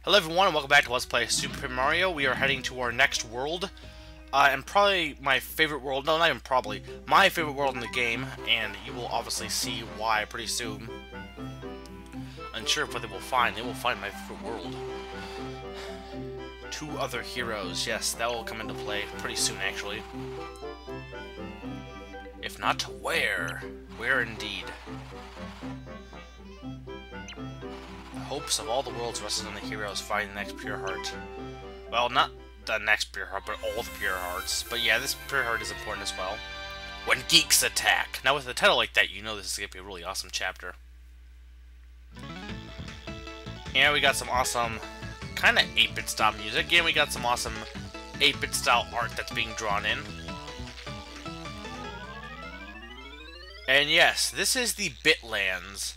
Hello everyone and welcome back to Let's Play Super Mario. We are heading to our next world, and probably my favorite world, no not even probably, my favorite world in the game, and you will obviously see why pretty soon. Unsure of what they will find my favorite world. Two other heroes, yes, that will come into play pretty soon actually. If not, where? Where indeed? Hopes of all the worlds rested on the heroes finding the next pure heart. Well, not the next pure heart, but all the pure hearts. But yeah, this pure heart is important as well. When geeks attack! Now with a title like that, you know this is going to be a really awesome chapter. And we got some awesome, kind of 8-bit style music, and we got some awesome 8-bit style art that's being drawn in. And yes, this is the Bitlands.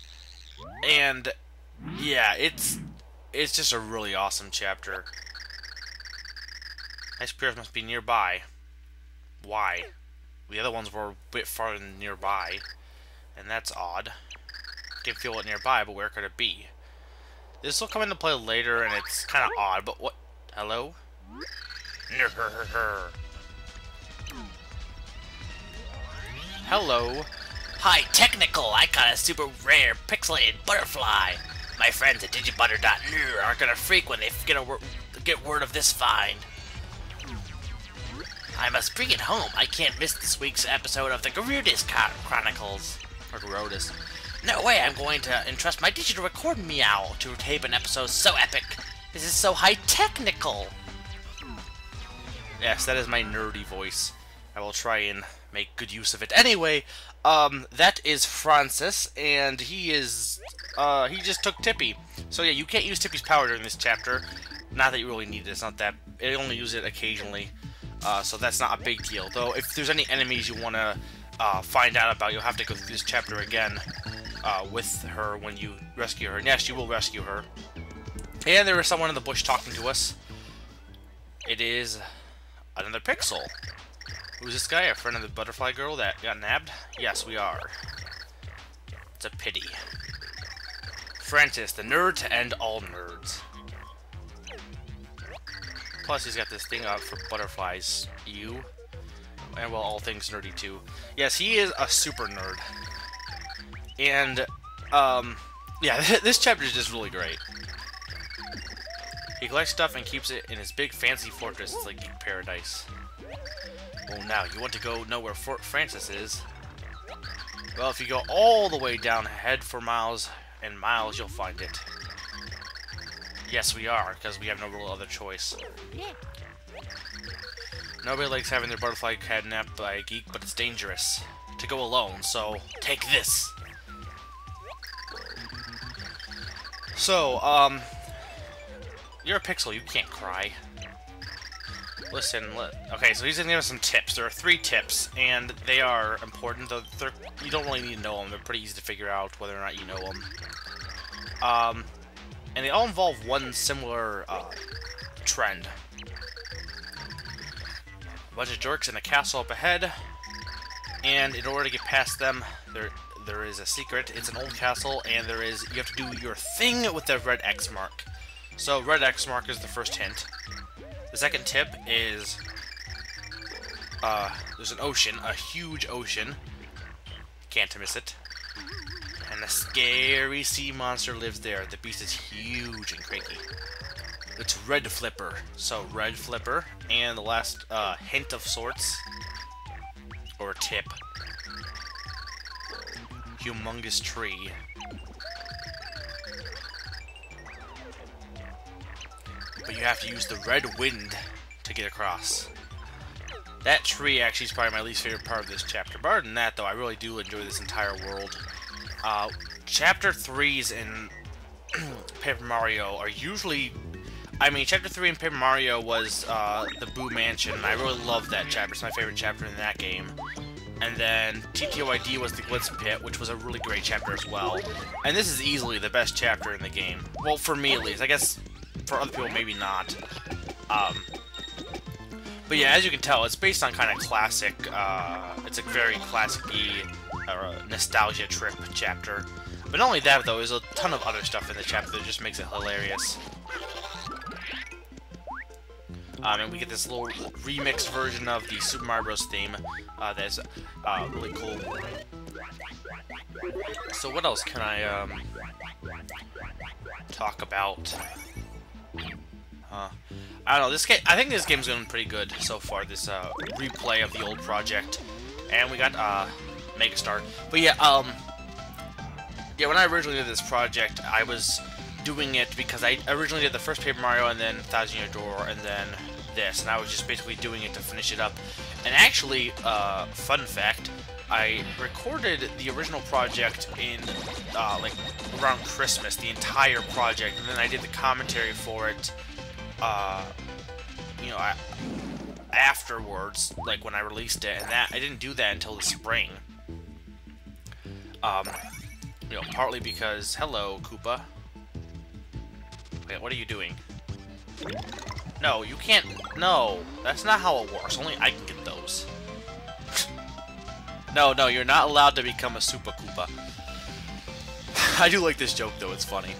And yeah, it's just a really awesome chapter. Nice pairs must be nearby. Why? The other ones were a bit farther than nearby, and that's odd. Can feel it nearby, but where could it be? This will come into play later, and it's kind of odd. But what? Hello? Hello. Hi, Technical! I caught a super rare pixelated butterfly. My friends at digibutter.nu are gonna freak when they get word of this find. I must bring it home. I can't miss this week's episode of the Garudis Chronicles. Or Garudis. No way, I'm going to entrust my digital record meow to tape an episode so epic. This is so high-technical. Yes, that is my nerdy voice. I will try and make good use of it. Anyway, that is Francis, and he just took Tippi. So yeah, you can't use Tippi's power during this chapter. Not that you really need it, it's not that, you only use it occasionally. So that's not a big deal. Though, if there's any enemies you want to find out about, you'll have to go through this chapter again with her when you rescue her. And yes, you will rescue her. And there is someone in the bush talking to us. It is another Pixel. Who's this guy? A friend of the butterfly girl that got nabbed? Yes, we are. It's a pity. Francis, the nerd to end all nerds. Plus, he's got this thing up for butterflies. You. And, well, all things nerdy, too. Yes, he is a super nerd. And, yeah, this chapter is just really great. He collects stuff and keeps it in his big, fancy fortress. It's like geek paradise. Well, now, you want to go know where Fort Francis is? Well, if you go all the way down ahead for miles and miles, you'll find it. Yes, we are, because we have no real other choice. Yeah. Nobody likes having their butterfly kidnapped by a geek, but it's dangerous to go alone, so take this! So, you're a Pixel, you can't cry. Listen, okay, so he's gonna give us some tips. There are 3 tips, and they are important. Though you don't really need to know them. They're pretty easy to figure out whether or not you know them. And they all involve one similar trend. A bunch of jerks in a castle up ahead, and in order to get past them, there is a secret. It's an old castle, and you have to do your thing with the red X mark. So red X mark is the first hint. The second tip is, there's an ocean, a huge ocean. Can't miss it. And a scary sea monster lives there. The beast is huge and cranky. It's Red Flipper. So, Red Flipper. And the last hint of sorts, or tip. Humongous tree. But you have to use the red wind to get across. That tree actually is probably my least favorite part of this chapter. But other than that, though, I really do enjoy this entire world. Chapter 3s in Paper Mario are usually... I mean, Chapter 3 in Paper Mario was the Boo Mansion, and I really love that chapter. It's my favorite chapter in that game. And then TTOID was the Glitz Pit, which was a really great chapter as well. And this is easily the best chapter in the game. Well, for me at least. I guess for other people, maybe not. But yeah, as you can tell, it's based on kind of classic, it's a very classic-y nostalgia trip chapter. But not only that, though, there's a ton of other stuff in the chapter that just makes it hilarious. And we get this little remixed version of the Super Mario Bros. Theme that's really cool. So what else can I talk about? I don't know. This game, I think this game's going pretty good so far. This replay of the old project, and we got Megastar. But yeah, yeah. When I originally did this project, I was doing it because I originally did the first Paper Mario, and then Thousand Year Door, and then this, and I was just basically doing it to finish it up. And actually, fun fact, I recorded the original project in like around Christmas, the entire project, and then I did the commentary for it. You know, afterwards, like when I released it, and that I didn't do that until the spring. You know, partly because hello, Koopa. Wait, what are you doing? No, you can't. No, that's not how it works. Only I can get those. No, you're not allowed to become a Super Koopa. I do like this joke though; it's funny.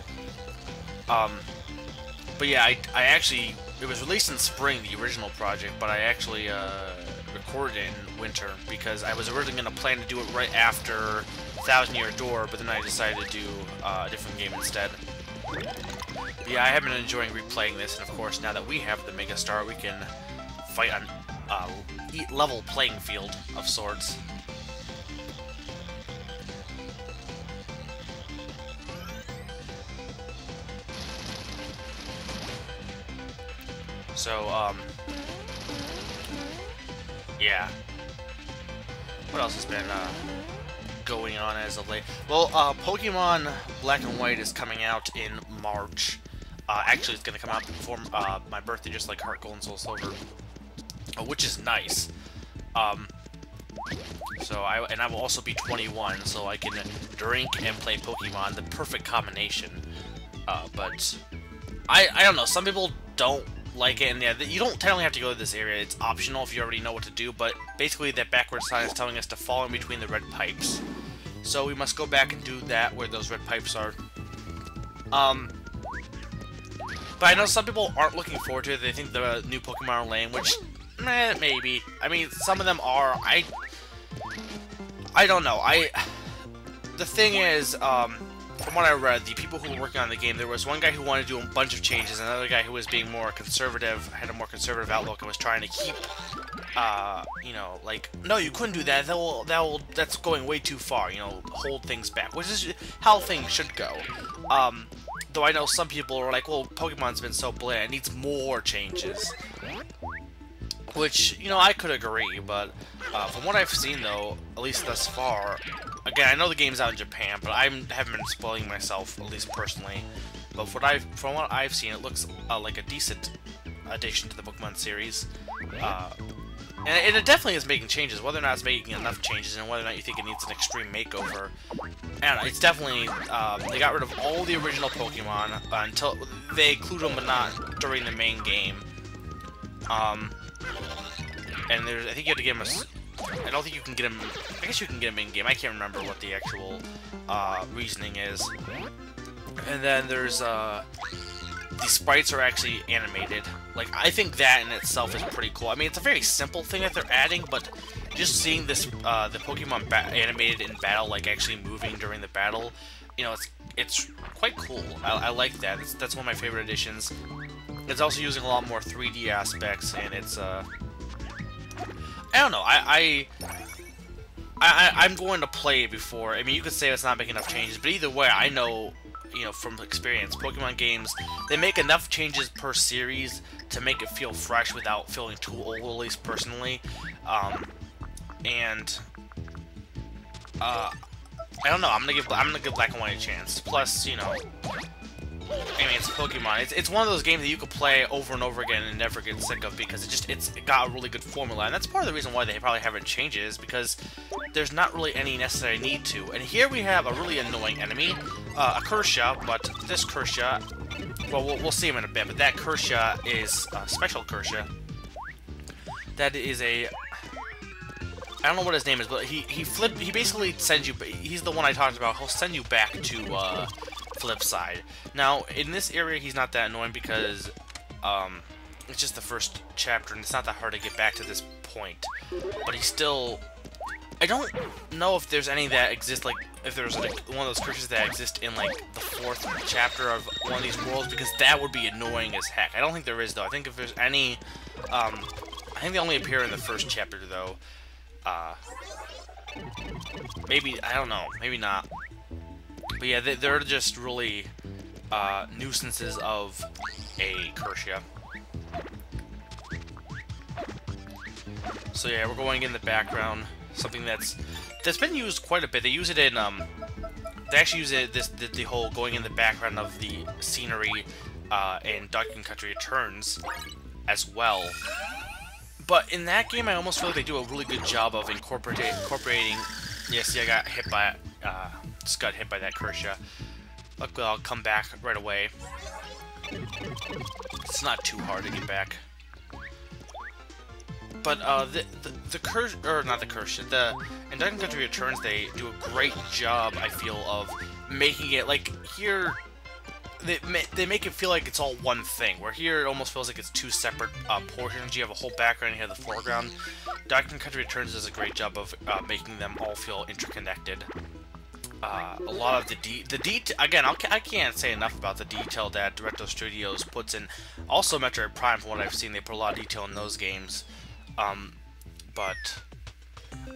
But yeah, I actually, it was released in spring, the original project, but I actually recorded it in winter because I was originally going to plan to do it right after Thousand Year Door, but then I decided to do a different game instead. But yeah, I have been enjoying replaying this, and of course, now that we have the Megastar, we can fight on a level playing field of sorts. So, yeah. What else has been going on as of late? Well, Pokemon Black and White is coming out in March. Actually, it's going to come out before my birthday, just like Heart Gold and Soul Silver, which is nice. So I will also be 21, so I can drink and play Pokemon, the perfect combination. But I don't know. Some people don't like it, and yeah, you don't technically have to go to this area. It's optional if you already know what to do, but basically that backward sign is telling us to fall in between the red pipes. So we must go back and do that where those red pipes are. But I know some people aren't looking forward to it. They think the new Pokemon are lame, which, maybe. I mean, some of them are. I don't know. The thing is, from what I read, the people who were working on the game, there was one guy who wanted to do a bunch of changes, and another guy who was being more conservative, had a more conservative outlook, and was trying to keep, you know, like, no, you couldn't do that. That's going way too far. You know, hold things back, which is how things should go. Though I know some people are like, well, Pokemon's been so bland, it needs more changes. Which, you know, I could agree, but from what I've seen, though, at least thus far, again, I know the game's out in Japan, but I haven't been spoiling myself, at least personally. But from what I've seen, it looks like a decent addition to the Pokemon series. And it definitely is making changes. Whether or not it's making enough changes, and whether or not you think it needs an extreme makeover, I don't know. It's definitely they got rid of all the original Pokemon until they include them, but not during the main game. And there's, I think you have to get them I don't think you can get them, I guess you can get them in-game. I can't remember what the actual reasoning is. And then there's, the sprites are actually animated. Like, I think that in itself is pretty cool. I mean, it's a very simple thing that they're adding, but just seeing this, the Pokemon animated in battle, like actually moving during the battle, you know, it's quite cool. I like that. That's one of my favorite additions. It's also using a lot more 3D aspects, and it's, I don't know, I'm going to play it before. I mean, you could say it's not making enough changes, but either way, I know, you know, from experience, Pokemon games, they make enough changes per series to make it feel fresh without feeling too old, at least personally. And I don't know. I'm gonna give Black and White a chance. Plus, you know, I mean, it's Pokemon. It's one of those games that you could play over and over again and never get sick of because it's got a really good formula, and that's part of the reason why they probably haven't changed it, is because there's not really any necessary need to. And here we have a really annoying enemy, a Kershaw, but this Kershaw, well, we'll see him in a bit, but that Kershaw is a special Kershaw. That is a, I don't know what his name is, but he basically sends you, he's the one I talked about, he'll send you back to, flip side. Now, in this area, he's not that annoying because, it's just the first chapter, and it's not that hard to get back to this point. But he's still... I don't know if there's any that exist, like, if there's like one of those curses that exist in, like, the 4th chapter of one of these worlds, because that would be annoying as heck. I don't think there is, though. I think if there's any, I think they only appear in the 1st chapter, though. Maybe, I don't know, maybe not. But yeah, they're just really, nuisances of a curse, yeah. So yeah, we're going in the background. Something that's been used quite a bit. They use it in they actually use it the whole going in the background of the scenery in Donkey Country Returns as well. But in that game, I almost feel like they do a really good job of incorporating. Yeah, see, I got hit by just got hit by that Kershaw. Luckily, I'll come back right away. It's not too hard to get back. But the curse, or not the curse, in Donkey Country Returns, they do a great job, I feel, of making it, like, here, they make it feel like it's all one thing, where here it almost feels like it's 2 separate portions. You have a whole background, you have the foreground. Donkey Country Returns does a great job of making them all feel interconnected. A lot of the detail, again, I can't say enough about the detail that Directo Studios puts in. Also, Metroid Prime, from what I've seen, they put a lot of detail in those games. But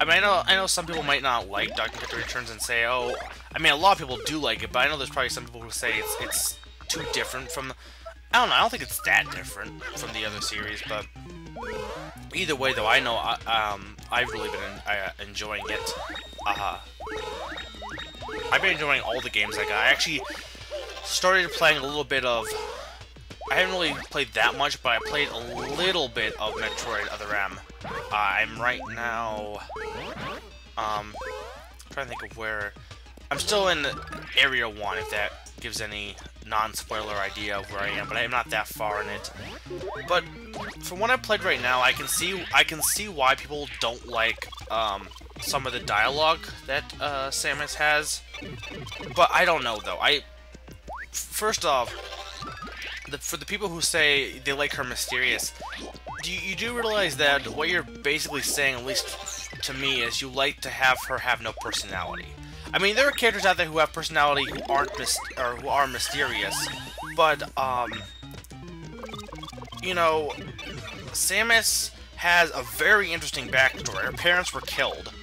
I mean, I know some people might not like Donkey Country Returns and say, oh, I mean, a lot of people do like it, but I know there's probably some people who say it's too different from. I don't know. I don't think it's that different from the other series, but either way, though, I know I've really been enjoying it. I've been enjoying all the games I got. I actually started playing a little bit of. I haven't really played that much, but I played a little bit of Metroid Other M. I'm right now, trying to think of where. I'm still in Area 1, if that gives any non-spoiler idea of where I am, but I'm not that far in it. But from what I've played right now, I can see why people don't like some of the dialogue that Samus has. But I don't know, though. First off, for the people who say they like her mysterious, you do realize that what you're basically saying, at least to me, is you like to have her have no personality. I mean, there are characters out there who have personality who who are mysterious, but you know, Samus has a very interesting backstory. Her parents were killed.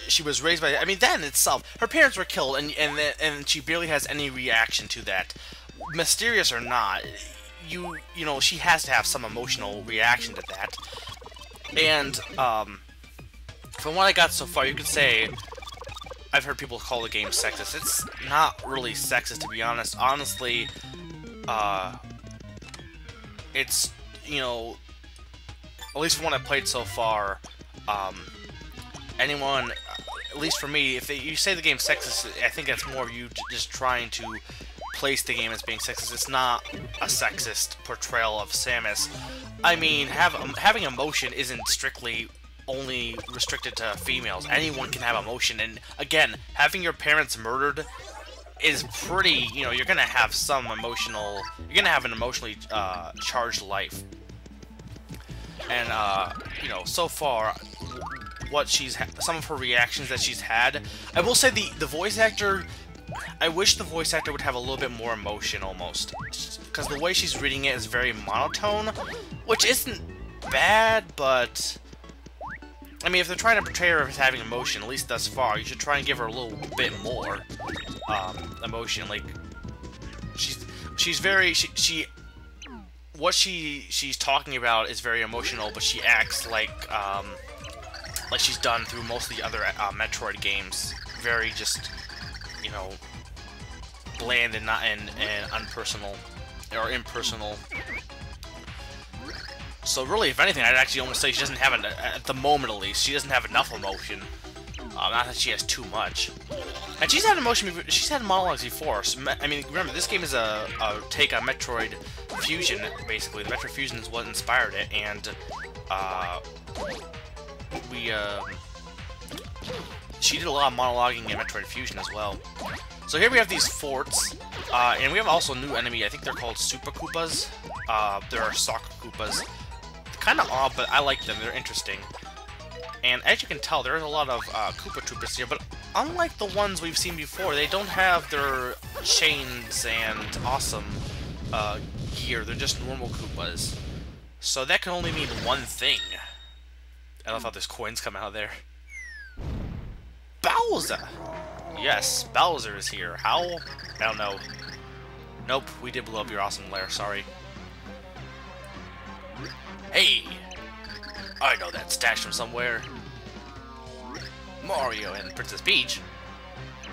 She was raised by. I mean, that in itself, her parents were killed, and she barely has any reaction to that. Mysterious or not, you know, she has to have some emotional reaction to that. And from what I got so far, you could say I've heard people call the game sexist. It's not really sexist, to be honest. Honestly, it's, you know, at least from what I've played so far, anyone, at least for me, if you say the game's sexist, I think that's more of you just trying to place the game as being sexist. It's not a sexist portrayal of Samus. I mean, having emotion isn't strictly only restricted to females. Anyone can have emotion, and again, having your parents murdered is pretty, you know, you're gonna have some emotional, you're gonna have an emotionally charged life. And you know, so far, what some of her reactions that she's had, I will say the voice actor, I wish the voice actor would have a little bit more emotion, almost, because the way she's reading it is very monotone, which isn't bad, but I mean, if they're trying to portray her as having emotion, at least thus far, you should try and give her a little bit more emotion. Like, she's very what she's talking about is very emotional, but she acts like she's done through most of the other Metroid games, very just, you know, bland and not and unpersonal or impersonal. So really, if anything, I'd actually almost say she doesn't have, at the moment at least, she doesn't have enough emotion. Not that she has too much. And she's had emotion, she's had monologues before. So, I mean, remember, this game is a take on Metroid Fusion, basically. The Metroid Fusion is what inspired it, and she did a lot of monologuing in Metroid Fusion as well. So here we have these forts, and we have also a new enemy. I think they're called Super Koopas. There are soccer Koopas. Kind of odd, but I like them. They're interesting. And as you can tell, there's a lot of Koopa Troopers here, but unlike the ones we've seen before, they don't have their chains and awesome gear. They're just normal Koopas. So that can only mean one thing. I love how there's coins come out of there. Bowser! Yes, Bowser is here. How? I don't know. Nope, we did blow up your awesome lair, sorry. Hey! I know that stash from somewhere. Mario and Princess Peach.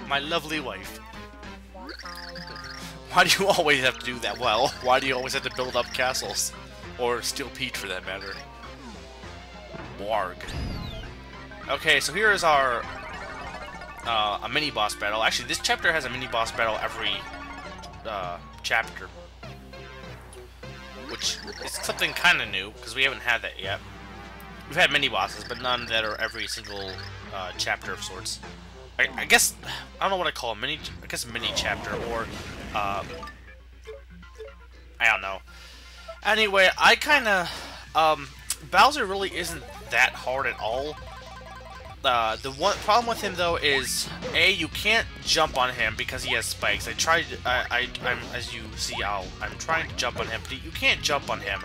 My lovely wife. Why do you always have to do that? Well, why do you always have to build up castles? Or steal Peach, for that matter. Warg. Okay, so here is our a mini-boss battle. Actually, this chapter has a mini-boss battle every chapter. Which is something kind of new, because we haven't had that yet. We've had mini-bosses, but none that are every single chapter of sorts. I guess, I don't know what I call a mini, I guess a mini-chapter, or, I don't know. Anyway, I kind of, Bowser really isn't that hard at all. The one problem with him, though, is, A, you can't jump on him because he has spikes. I tried, I'm, as you see, I'm trying to jump on him, but you can't jump on him.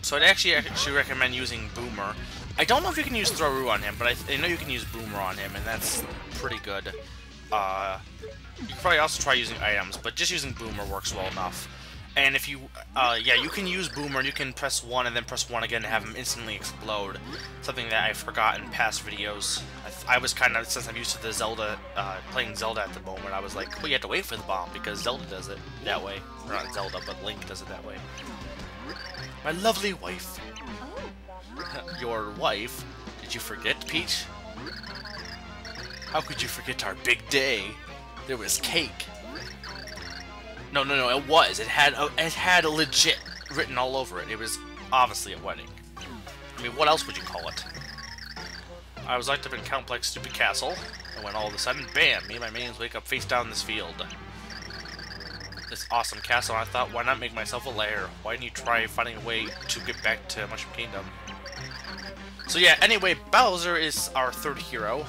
So I'd actually recommend using Boomer. I don't know if you can use Throw-Roo on him, but I know you can use Boomer on him, and that's pretty good. You can probably also try using items, but just using Boomer works well enough. And if you, yeah, you can use Boomer, and you can press 1 and then press 1 again to have him instantly explode. Something that I forgot in past videos. I was kind of, since I'm used to the Zelda, playing Zelda at the moment, I was like, well, you have to wait for the bomb, because Zelda does it that way. Or not Zelda, but Link does it that way. My lovely wife. Your wife? Did you forget, Peach? How could you forget our big day? There was cake. No, it was. It had a legit written all over it. It was obviously a wedding. I mean, what else would you call it? I was locked up in Count Black's stupid castle, and when all of a sudden, bam, me and my minions wake up face down in this field. This awesome castle, and I thought, why not make myself a lair? Why didn't you try finding a way to get back to Mushroom Kingdom? So yeah, anyway, Bowser is our third hero.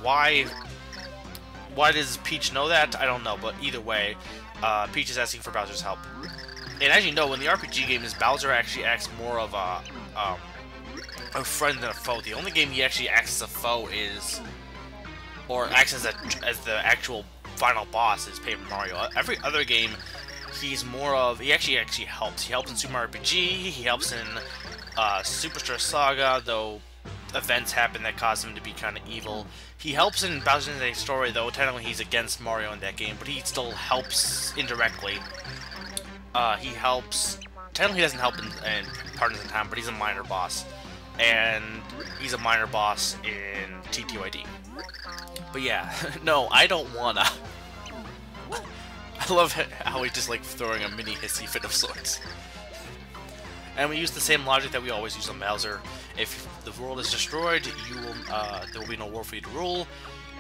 Why does Peach know that? I don't know, but either way, Peach is asking for Bowser's help. And as you know, in the RPG games, Bowser actually acts more of a friend than a foe. The only game he actually acts as a foe is, or acts as the actual final boss is Paper Mario. Every other game, he's more of, he actually helps. He helps in Super Mario RPG, he helps in Superstar Saga, though events happen that cause him to be kind of evil. He helps in Bowser's Day Story, though technically he's against Mario in that game, but he still helps indirectly. He helps, technically he doesn't help in Partners in Time, but he's a minor boss. And he's a minor boss in TTYD. But yeah, no, I don't wanna. I love how he's just like throwing a mini hissy fit of sorts. And we use the same logic that we always use on Bowser. If the world is destroyed, there will be no war for you to rule,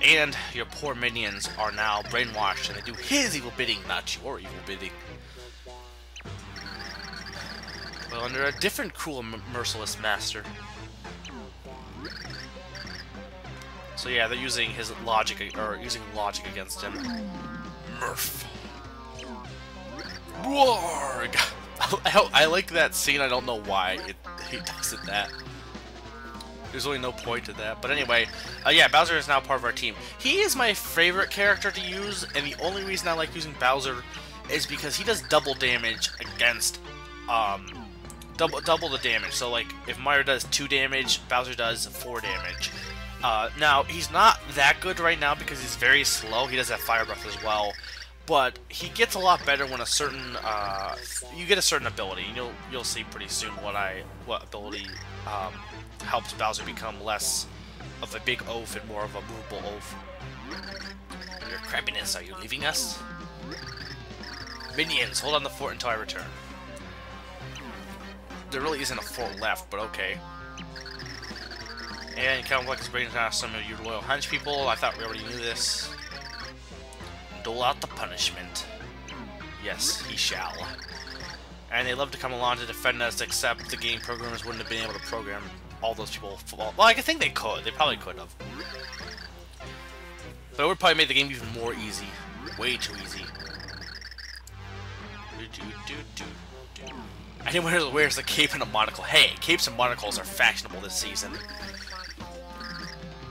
and your poor minions are now brainwashed, and they do his evil bidding, not your evil bidding. Well, under a different cruel and merciless master. So yeah, they're using his logic, or using logic against him. Murph. Warg! I like that scene, I don't know why he does it that. There's really no point to that. But anyway, yeah, Bowser is now part of our team. He is my favorite character to use, and the only reason I like using Bowser is because he does double damage against, double the damage. So like, if Mario does 2 damage, Bowser does 4 damage. Now, he's not that good right now because he's very slow. He does have Fire Breath as well. But he gets a lot better when a certain, you get a certain ability. You'll see pretty soon what ability helps Bowser become less of a big oaf and more of a movable oaf. Your crabbiness, are you leaving us? Minions, hold on the fort until I return. There really isn't a fort left, but okay. And Count Black is bringing down some of your loyal hench people. I thought we already knew this. Dole out the punishment. Yes, he shall. And they love to come along to defend us, except the game programmers wouldn't have been able to program all those people. Well, I think they could. They probably could have. But it would probably make the game even more easy. Way too easy. Anyone wears a cape and a monocle. Hey, capes and monocles are fashionable this season.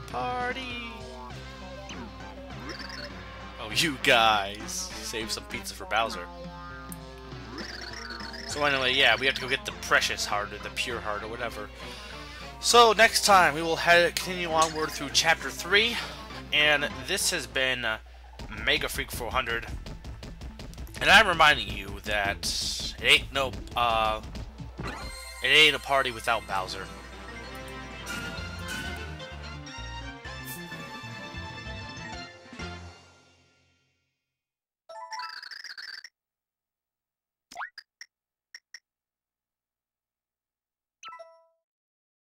Party! Oh, you guys. Save some pizza for Bowser. So anyway, yeah, we have to go get the precious heart, or the pure heart, or whatever. So next time, we will continue onward through Chapter 3. And this has been Mega Freak 400. And I'm reminding you that it ain't a party without Bowser.